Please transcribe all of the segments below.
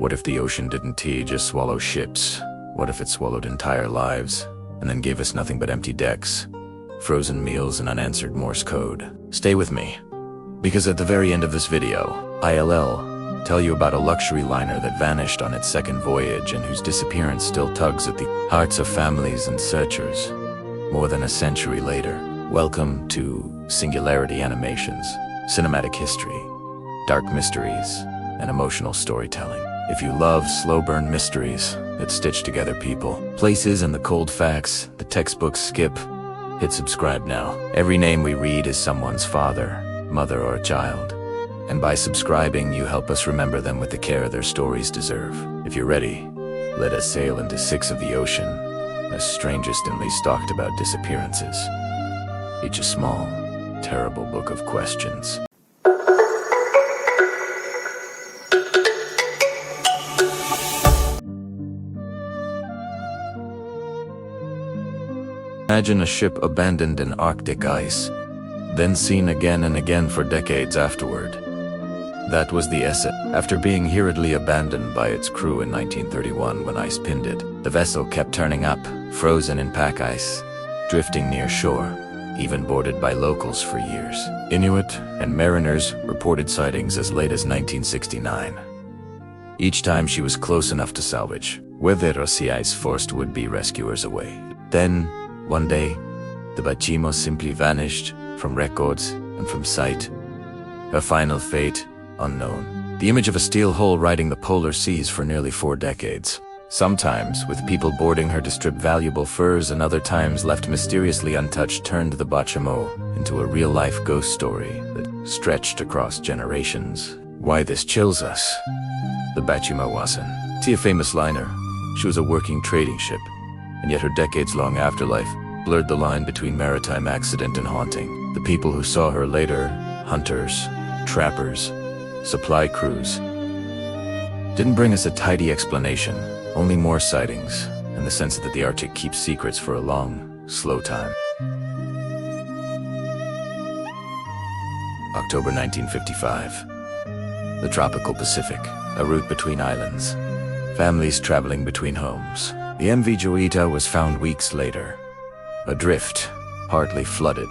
What if the ocean didn't just swallow ships? What if it swallowed entire lives, and then gave us nothing but empty decks, frozen meals, and unanswered Morse code? Stay with me, because at the very end of this video, I'll tell you about a luxury liner that vanished on its second voyage and whose disappearance still tugs at the hearts of families and searchers more than a century later. Welcome to Singularity Animations, cinematic history, dark mysteries, and emotional storytelling. If you love slow-burn mysteries that stitch together people, places, and the cold facts the textbooks skip, hit subscribe now. Every name we read is someone's father, mother, or a child. And by subscribing, you help us remember them with the care their stories deserve. If you're ready, let us sail into 6 of the ocean, as strangest and least talked about disappearances. Each a small, terrible book of questions. Imagine a ship abandoned in Arctic ice, then seen again and again for decades afterward. That was the SS. After being hurriedly abandoned by its crew in 1931 when ice pinned it, the vessel kept turning up, frozen in pack ice, drifting near shore, even boarded by locals for years. Inuit and mariners reported sightings as late as 1969. Each time she was close enough to salvage, where the ice forced would-be rescuers away. Then, one day, the Baychimo simply vanished from records and from sight. Her final fate, unknown. The image of a steel hull riding the polar seas for nearly 4 decades. Sometimes, with people boarding her to strip valuable furs, and other times left mysteriously untouched, turned the Baychimo into a real-life ghost story that stretched across generations. Why this chills us? The Baychimo wasn't a famous liner. She was a working trading ship, and yet her decades-long afterlife blurred the line between maritime accident and haunting. The people who saw her later, hunters, trappers, supply crews, didn't bring us a tidy explanation, only more sightings, and the sense that the Arctic keeps secrets for a long, slow time. October 1955. The tropical Pacific, a route between islands. Families traveling between homes. The MV Joyita was found weeks later. Adrift, partly flooded,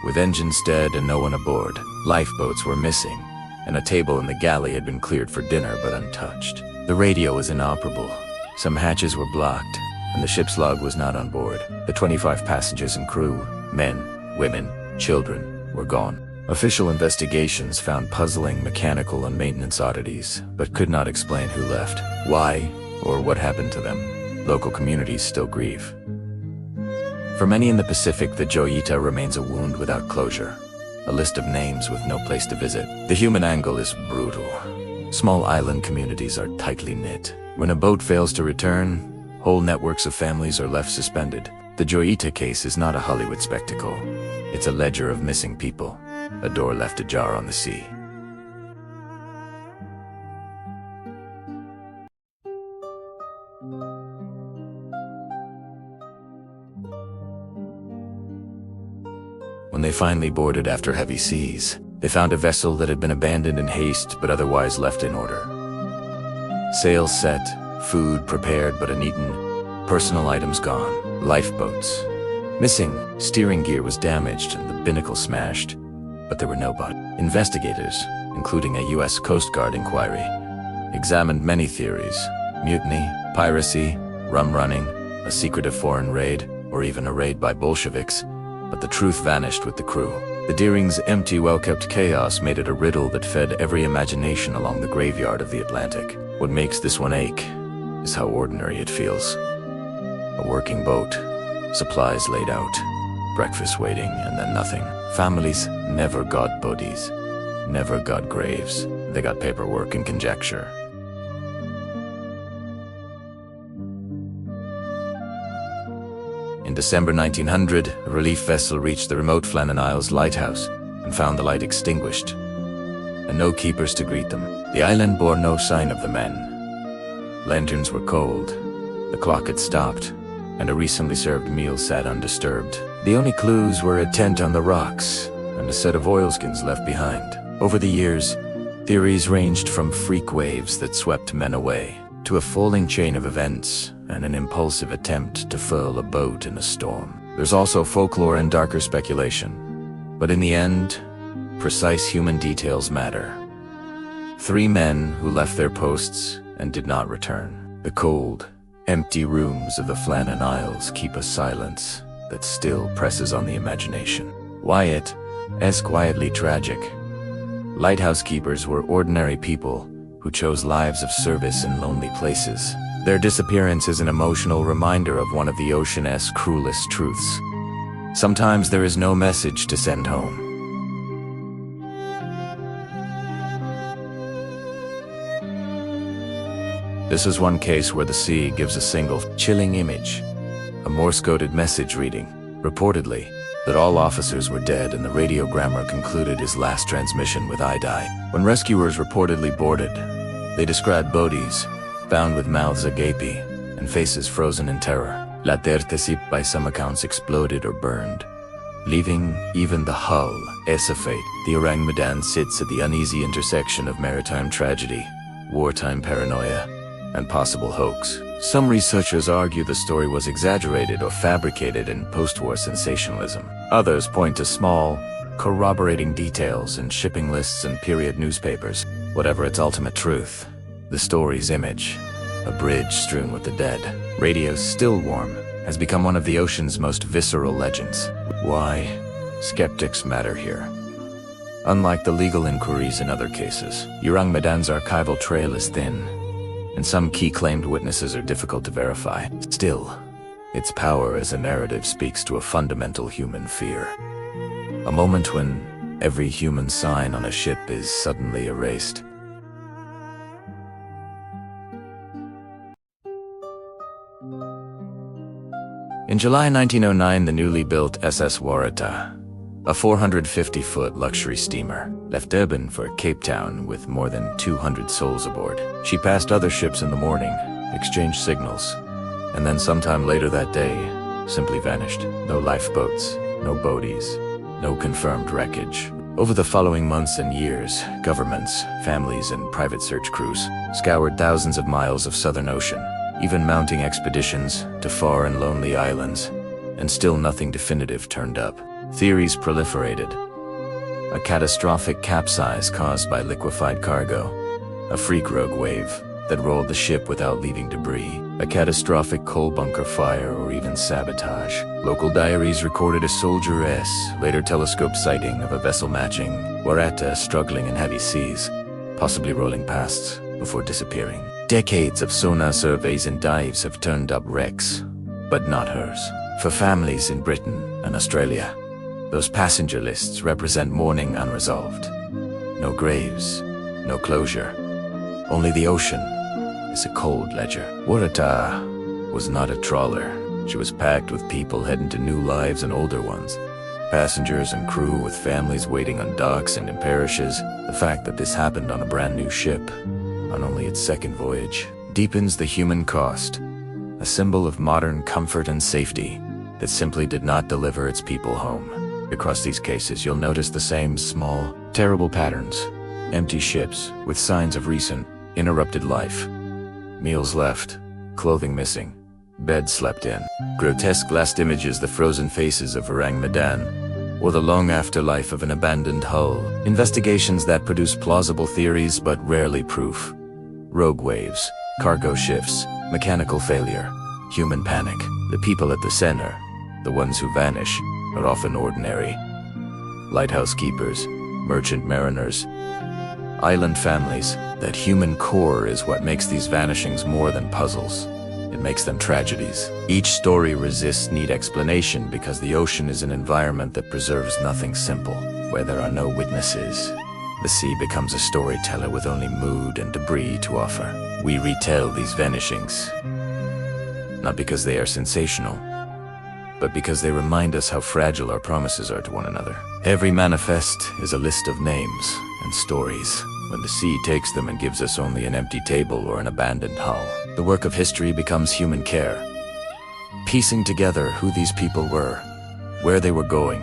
with engines dead and no one aboard. Lifeboats were missing, and a table in the galley had been cleared for dinner but untouched. The radio was inoperable. Some hatches were blocked, and the ship's log was not on board. The 25 passengers and crew, men, women, children, were gone. Official investigations found puzzling mechanical and maintenance oddities, but could not explain who left, why, or what happened to them. Local communities still grieve. For many in the Pacific, the Joyita remains a wound without closure, a list of names with no place to visit. The human angle is brutal. Small island communities are tightly knit. When a boat fails to return, whole networks of families are left suspended. The Joyita case is not a Hollywood spectacle. It's a ledger of missing people, a door left ajar on the sea. When they finally boarded after heavy seas, they found a vessel that had been abandoned in haste but otherwise left in order. Sails set, food prepared but uneaten, personal items gone, lifeboats missing, steering gear was damaged and the binnacle smashed, but there were no bodies. Investigators, including a U.S. Coast Guard inquiry, examined many theories: mutiny, piracy, rum running, a secretive foreign raid, or even a raid by Bolsheviks. But the truth vanished with the crew. The Deering's empty, well-kept chaos made it a riddle that fed every imagination along the graveyard of the Atlantic. What makes this one ache is how ordinary it feels. A working boat, supplies laid out, breakfast waiting, and then nothing. Families never got bodies, never got graves. They got paperwork and conjecture. In December 1900, a relief vessel reached the remote Flannan Isles lighthouse and found the light extinguished, and no keepers to greet them. The island bore no sign of the men. Lanterns were cold, the clock had stopped, and a recently served meal sat undisturbed. The only clues were a tent on the rocks and a set of oilskins left behind. Over the years, Theories ranged from freak waves that swept men away, to a falling chain of events and an impulsive attempt to furl a boat in a storm. There's also folklore and darker speculation. But in the end, precise human details matter. 3 men who left their posts and did not return. The cold, empty rooms of the Flannan Isles keep a silence that still presses on the imagination. Wyatt is quietly tragic. Lighthouse keepers were ordinary people who chose lives of service in lonely places. Their disappearance is an emotional reminder of one of the ocean's cruelest truths. Sometimes there is no message to send home. This is one case where the sea gives a single, chilling image, a Morse-coded message reading, reportedly, that all officers were dead and the radiogrammer concluded his last transmission with "I die." When rescuers reportedly boarded, they described bodies, bound with mouths agape and faces frozen in terror. La Terre by some accounts exploded or burned, leaving even the hull as a fate. The Ourang Medan sits at the uneasy intersection of maritime tragedy, wartime paranoia, and possible hoax. Some researchers argue the story was exaggerated or fabricated in post-war sensationalism. Others point to small, corroborating details in shipping lists and period newspapers. Whatever its ultimate truth, the story's image, a bridge strewn with the dead, radio still warm, has become one of the ocean's most visceral legends. Why? Skeptics matter here. Unlike the legal inquiries in other cases, Ourang Medan's archival trail is thin, and some key claimed witnesses are difficult to verify. Still, its power as a narrative speaks to a fundamental human fear. A moment when every human sign on a ship is suddenly erased. In July 1909, the newly built SS Waratah, a 450-foot luxury steamer, left Durban for Cape Town with more than 200 souls aboard. She passed other ships in the morning, exchanged signals, and then sometime later that day, simply vanished. No lifeboats, no boaties, no confirmed wreckage. Over the following months and years, governments, families, and private search crews scoured thousands of miles of Southern Ocean, even mounting expeditions to far and lonely islands, and still nothing definitive turned up. Theories proliferated. A catastrophic capsize caused by liquefied cargo, a freak rogue wave that rolled the ship without leaving debris, a catastrophic coal bunker fire, or even sabotage. Local diaries recorded a Soldier S, later telescope sighting of a vessel matching Waratah struggling in heavy seas, possibly rolling past before disappearing. Decades of sonar surveys and dives have turned up wrecks, but not hers. For families in Britain and Australia, those passenger lists represent mourning unresolved. No graves, no closure. Only the ocean is a cold ledger. Waratah was not a trawler. She was packed with people heading to new lives and older ones. Passengers and crew with families waiting on docks and in parishes. The fact that this happened on a brand new ship, on only its second voyage, deepens the human cost, a symbol of modern comfort and safety that simply did not deliver its people home. Across these cases, you'll notice the same small, terrible patterns. Empty ships with signs of recent, interrupted life. Meals left, clothing missing, beds slept in. Grotesque last images, the frozen faces of Ourang Medan, or the long afterlife of an abandoned hull. Investigations that produce plausible theories but rarely proof. Rogue waves, cargo shifts, mechanical failure, human panic. The people at the center, the ones who vanish, are often ordinary. Lighthouse keepers, merchant mariners, island families. That human core is what makes these vanishings more than puzzles. It makes them tragedies. Each story resists neat explanation because the ocean is an environment that preserves nothing simple. Where there are no witnesses, the sea becomes a storyteller with only mood and debris to offer. We retell these vanishings, not because they are sensational, but because they remind us how fragile our promises are to one another. Every manifest is a list of names and stories. When the sea takes them and gives us only an empty table or an abandoned hull, the work of history becomes human care. Piecing together who these people were, where they were going,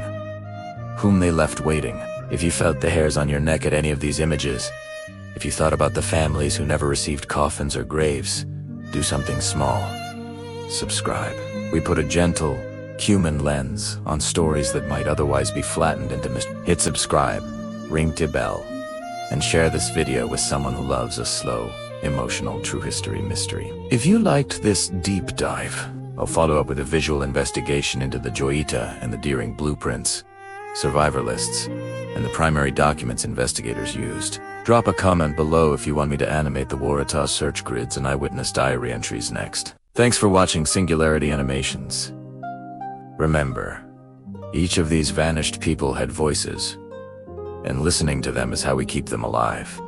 whom they left waiting. If you felt the hairs on your neck at any of these images, If you thought about the families who never received coffins or graves, do something small. Subscribe. We put a gentle, human lens on stories that might otherwise be flattened into mystery. Hit subscribe, ring the bell, and share this video with someone who loves a slow, emotional true history mystery. If you liked this deep dive, I'll follow up with a visual investigation into the Joyita and the Deering blueprints, survivor lists, and the primary documents investigators used. Drop a comment below if you want me to animate the Waratah search grids and eyewitness diary entries next. Thanks for watching Singularity Animations. Remember, each of these vanished people had voices, and listening to them is how we keep them alive.